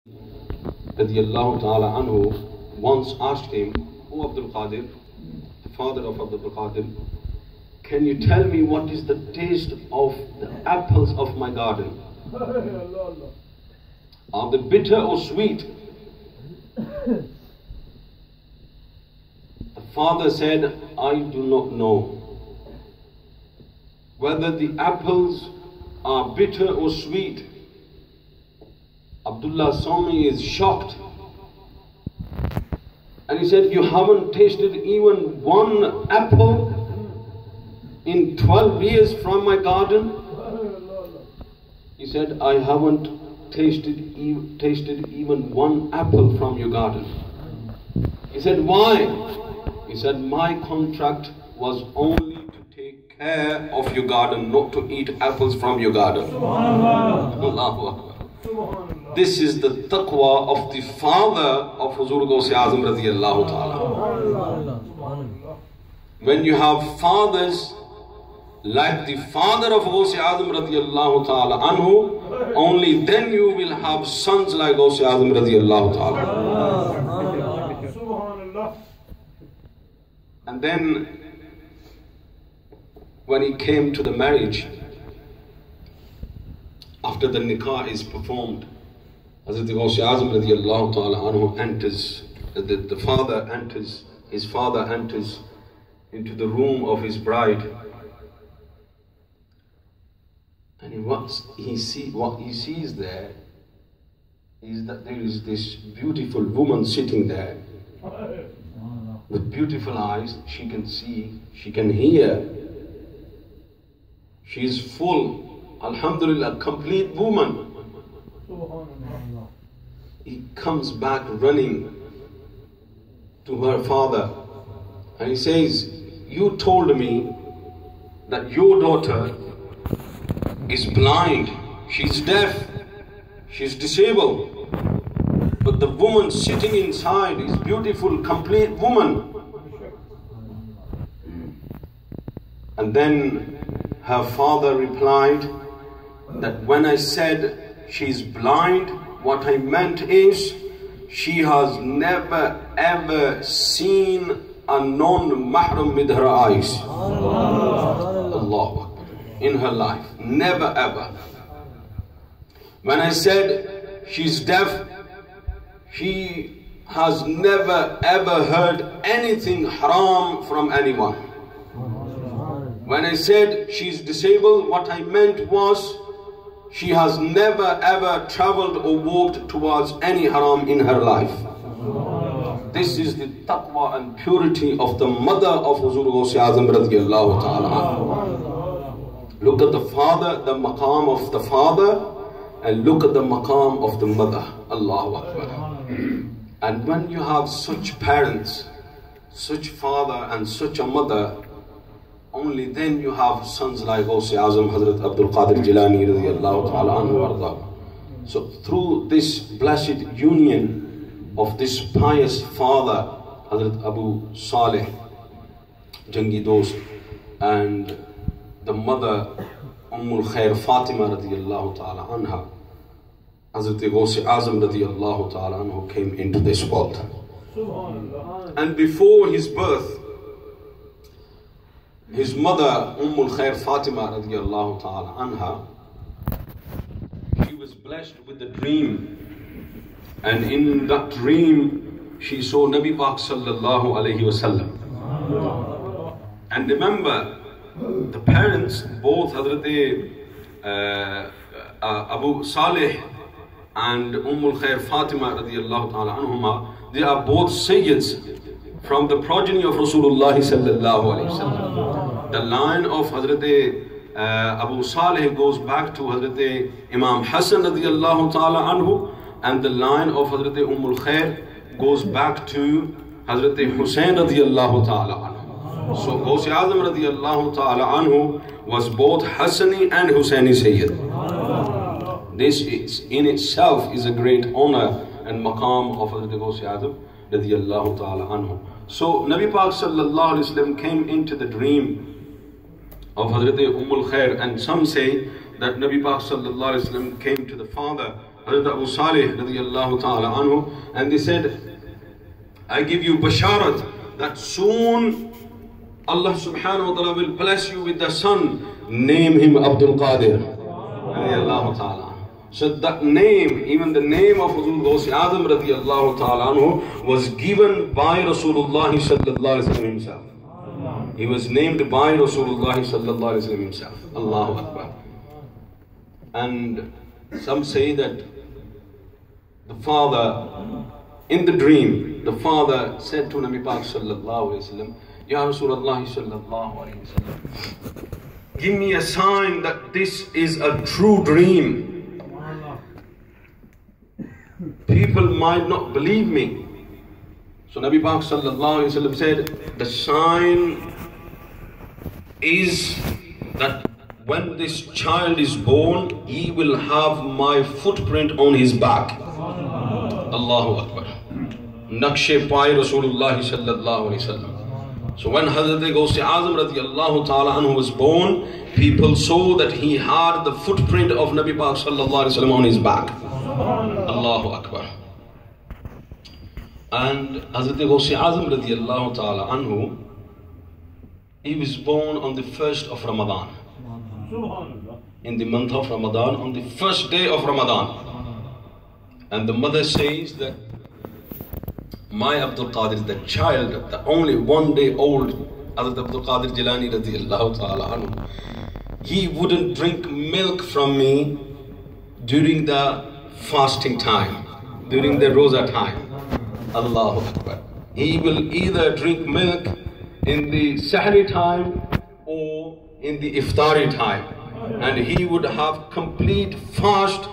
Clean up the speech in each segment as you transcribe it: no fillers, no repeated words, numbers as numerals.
radiallahu ta'ala anhu once asked him, "O Abdul Qadir," the father of Abdul Qadir, "can you tell me what is the taste of the apples of my garden? Are they bitter or sweet?" The father said, "I do not know whether the apples are bitter or sweet." Abdullah Sami is shocked. And he said, "You haven't tasted even one apple in 12 years from my garden?" He said, "I haven't tasted even one apple from your garden." He said, "Why?" He said, "My contract was only to take care of your garden, not to eat apples from your garden." Allahu Akbar. This is the taqwa of the father of Hazrat Ghous E Azam radiallahu ta'ala. When you have fathers like the father of Ghous E Azam radiallahu ta'ala anhu, only then you will have sons like Ghous E Azam radiallahu ta'ala. And then when he came to the marriage, after the nikah is performed, Hazrat Ghous E Azam radiallahu ta'ala anhu enters, the father enters, his father enters into the room of his bride. And what he sees there is that there is this beautiful woman sitting there with beautiful eyes. She can see, she can hear. She is full, alhamdulillah, complete woman. He comes back running to her father and he says, "You told me that your daughter is blind, she's deaf, she's disabled, but the woman sitting inside is beautiful, complete woman." And then her father replied that when I said she's blind, what I meant is she has never ever seen a non-mahram with her eyes. Allah in her life, never ever. When I said she's deaf, she has never ever heard anything haram from anyone. When I said she's disabled, what I meant was she has never ever traveled or walked towards any haram in her life. This is the taqwa and purity of the mother of Hazrat Ghous E Azam radiallahu ta'ala. Look at the father, the maqam of the father, and look at the maqam of the mother. Allahu Akbar. And when you have such parents, such father and such a mother, only then you have sons like Ghous E Azam, Hazrat Abdul Qadir Jilani radiallahu ta'ala anhu warda. So through this blessed union of this pious father, Hazrat Abu Saleh Jangi Dost, and the mother Ummul Khair Fatima radiallahu ta'ala anha, Hazrat Ghous E Azam radiallahu ta'ala anhu came into this world. And before his birth, his mother Ummul Khair Fatima radiallahu ta'ala anha, she was blessed with a dream, and in that dream she saw Nabi Pak sallallahu alayhi wasallam. And remember, the parents, both Hazrat Abu Saleh and Ummul Khair Fatima radiallahu ta'ala anhuma, they are both Sayyids from the progeny of Rasulullah sallallahu alayhi wasallam. The line of Hazrat Abu Saleh goes back to Hazrat Imam Hassan radiallahu ta'ala anhu, and the line of Hazrat Ummul Khair goes back to Hazrat Hussain radiallahu ta'ala anhu. So Ghous E Azam radiallahu ta'ala anhu was both Hassani and Hussaini Sayyid. This is, in itself is a great honor and maqam of Hazrat Ghous E Azam radiallahu ta'ala anhu. So Nabi Pak sallallahu alayhi wasallam came into the dream of Hazrat Ummul Khair, and some say that Nabi Pak sallallahu alayhi wasallam came to the father Hazrat Abu Salih radiallahu ta'ala anhu, and they said, I give you basharat that soon Allah subhanahu wa ta'ala will bless you with the son. Name him Abdul Qadir radiallahu ta'ala. So that name, even the name of Hazrat Ghous E Azam radiallahu ta'ala anhu, was given by Rasulullah sallallahu alaihi wasallam himself. He was named by Rasulullah sallallahu alaihi wasallam himself. Allahu Akbar. And some say that the father, in the dream, the father said to Nabi Pak sallallahu alaihi wasallam, Ya Rasulullah sallallahu alaihi wasallam, give me a sign that this is a true dream. People might not believe me. So Nabi Pak sallallahu alaihi wasallam said, the sign is that when this child is born, he will have my footprint on his back. Allahu Akbar. Naqshe Pai Rasulullah sallallahu alaihi wasallam. So when Hazrat Ghous E Azam radiallahu ta'ala anhu was born, people saw that he had the footprint of Nabi Pak sallallahu alaihi wasallam on his back. Allahu Akbar. And Hazrat Ghous E Azam radiallahu ta'ala anhu, he was born on the 1st of Ramadan. In the month of Ramadan, on the first day of Ramadan. And the mother says that my Abdul Qadir, the child, the only 1 day old Hazrat Abdul Qadir Jilani radiallahu ta'ala anhu, he wouldn't drink milk from me during the fasting time, during the Roza time. Allahu Akbar. He will either drink milk in the Sahri time or in the Iftari time. And he would have complete fast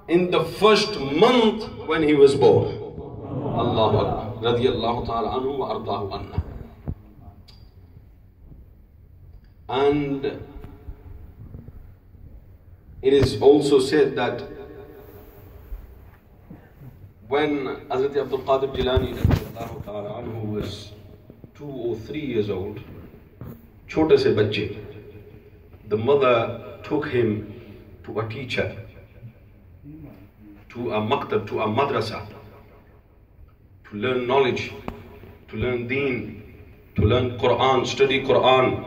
in the first month when he was born. Allahu Akbar. Radiallahu ta'ala anhu wa ardahu anna. And it is also said that when Hazrat Abdul Qadir Jilani radiallahu ta'ala anhu was 2 or 3 years old, छोटे से बच्चे, the mother took him to a teacher, to a maktab, to a madrasa, to learn knowledge, to learn deen, to learn Quran, study Quran.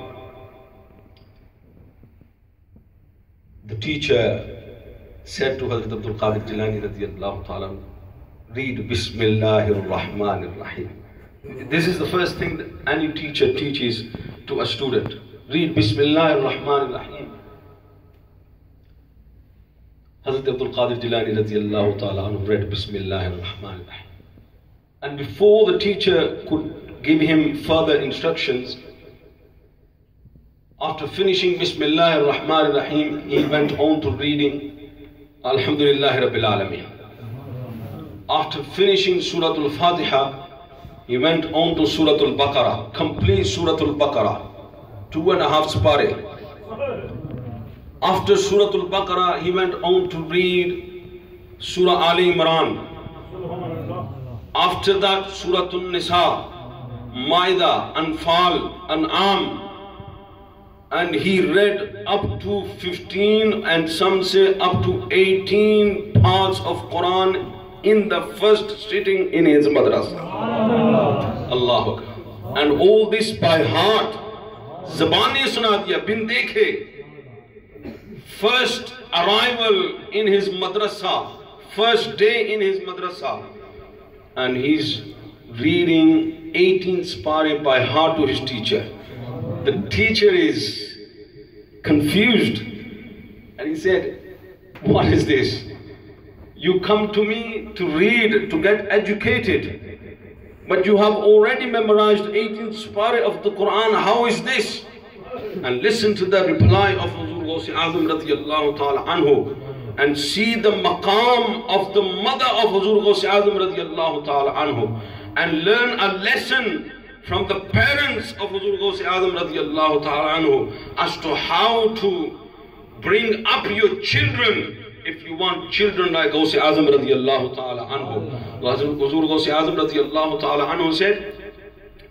The teacher said to Hazrat Abdul Qadir Jilani radiallahu ta'ala, read Bismillahir Rahmanir Rahim. This is the first thing that any teacher teaches to a student. Read Bismillahir Rahmanir Rahim. Hazrat Abdul Qadir Jilani radiallahu ta'ala anhu read Bismillahir Rahmanir Rahim. And before the teacher could give him further instructions, after finishing Bismillahir Rahmanir Rahim, he went on to reading Alhamdulillahi Rabbil Alameen. After finishing Surah Al-Fatiha, he went on to Surah Al-Baqarah, complete Surah Al-Baqarah, 2.5 spare. After Surah Al-Baqarah, he went on to read Surah Ali Imran. After that, Surah An-Nisa, Maida, Anfal, An'am. And he read up to 15 and some say up to 18 parts of Quran in the first sitting in his madrasa. Allahu Akbar. And all this by heart. Zabani suna diya, bin dekhe. First arrival in his madrasa, first day in his madrasa. And he's reading 18 spare by heart to his teacher. The teacher is confused. And he said, what is this? You come to me to read, to get educated, but you have already memorized 18 spare of the Quran. How is this? And listen to the reply of Hazrat Ghous E Azam radiallahu ta'ala anhu, and see the maqam of the mother of Hazrat Ghous E Azam radiallahu ta'ala anhu, and learn a lesson from the parents of Hazrat Ghous E Azam radiallahu ta'ala anhu as to how to bring up your children. If you want children like Ghous E Azam radiallahu ta'ala anhu. Hazrat Ghous E Azam radiallahu ta'ala anhu said,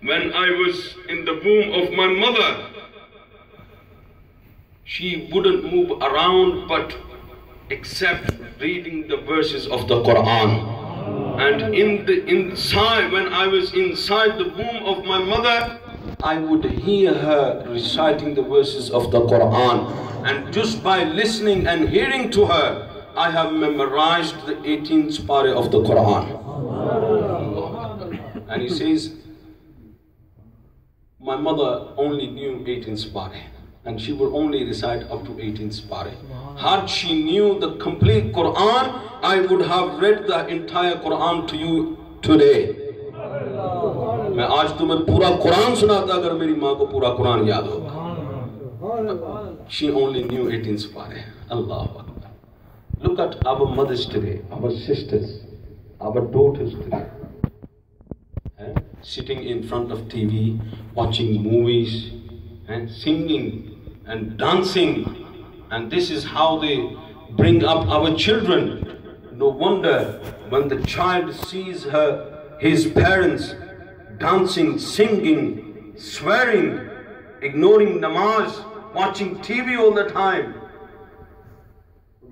when I was in the womb of my mother, she wouldn't move around but except reading the verses of the Quran. And inside, when I was inside the womb of my mother, I would hear her reciting the verses of the Quran. And just by listening and hearing to her, I have memorized the 18th parah of the Quran. And he says, my mother only knew 18th parah, and she would only recite up to 18th parah. Had she knew the complete Quran, I would have read the entire Quran to you today. मैं आज तुम्हें पूरा कुरान सुनाता अगर मेरी माँ को पूरा कुरान याद होगा. She only knew 18th parah. Allahu Akbar. Look at our mothers today, our sisters, our daughters today. Sitting in front of TV, watching movies, and singing and dancing. And this is how they bring up our children. No wonder when the child sees his parents dancing, singing, swearing, ignoring namaz, watching TV all the time.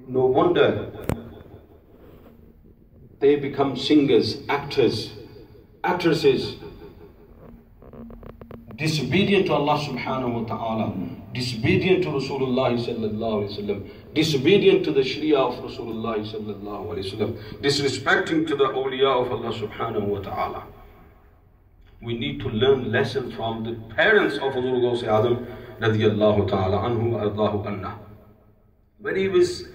No wonder they become singers, actors, actresses, disobedient to Allah subhanahu wa ta'ala, disobedient to Rasulullah sallallahu alayhi wa sallam, disobedient to the Sharia of Rasulullah sallallahu alayhi wa sallam, disrespecting to the awliya of Allah subhanahu wa ta'ala. We need to learn lessons from the parents of Hazrat Ghous E Azam radiallahu ta'ala anhu wa ardahu anna. When he was,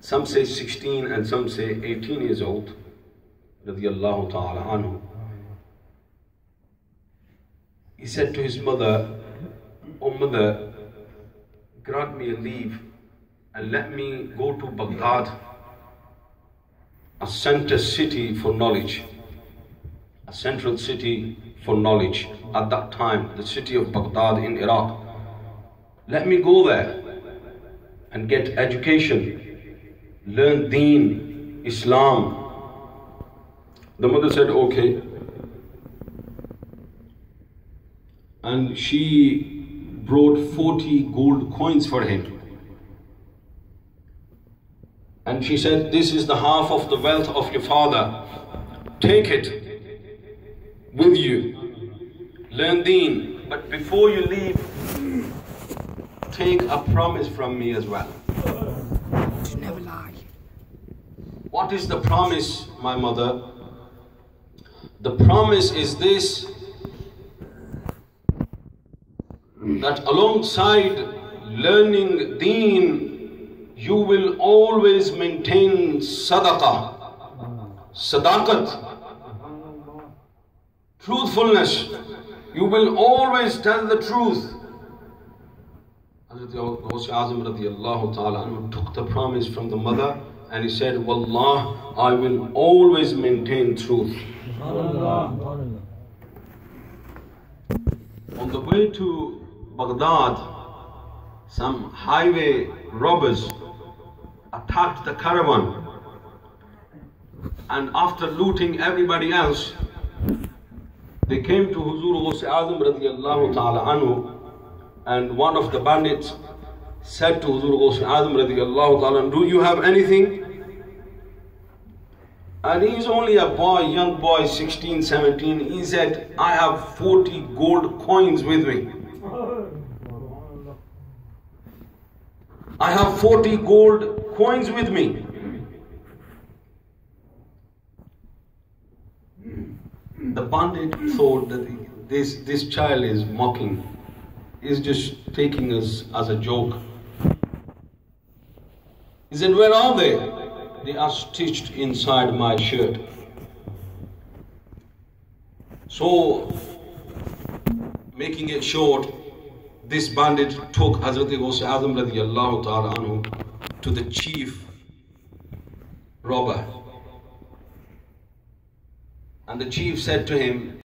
some say 16 and some say 18 years old, radiallahu ta'ala anhu, he said to his mother, "Oh mother, grant me a leave and let me go to Baghdad, a center city for knowledge, a central city for knowledge. At that time, the city of Baghdad in Iraq. Let me go there and get education, learn Deen, Islam." The mother said, "Okay." And she brought 40 gold coins for him. And she said, "This is the half of the wealth of your father. Take it with you. Learn Deen. But before you leave, take a promise from me as well." To never lie. What is the promise, my mother? The promise is this, that alongside learning Deen, you will always maintain sadaqah, sadaqat, truthfulness. You will always tell the truth. Hazrat Ghous E Azam radiallahu ta'ala anhu took the promise from the mother and he said, "Wallah, I will always maintain truth." On the way to Baghdad, some highway robbers attacked the caravan, and after looting everybody else, they came to Hazrat Ghous E Azam radiallahu ta'ala anhu, and one of the bandits said to Hazrat Ghous E Azam radiallahu ta'ala anhu, "Do you have anything?" And he's only a boy, young boy, 16, 17. He said, "I have 40 gold coins with me. I have 40 gold coins with me." The bandit thought that this child is mocking. He's just taking us as a joke. He said, "Where are they?" "They are stitched inside my shirt." So, making it short, this bandit took Hazrat Ghous E Azam radiallahu ta'ala anhu to the chief robber. And the chief said to him,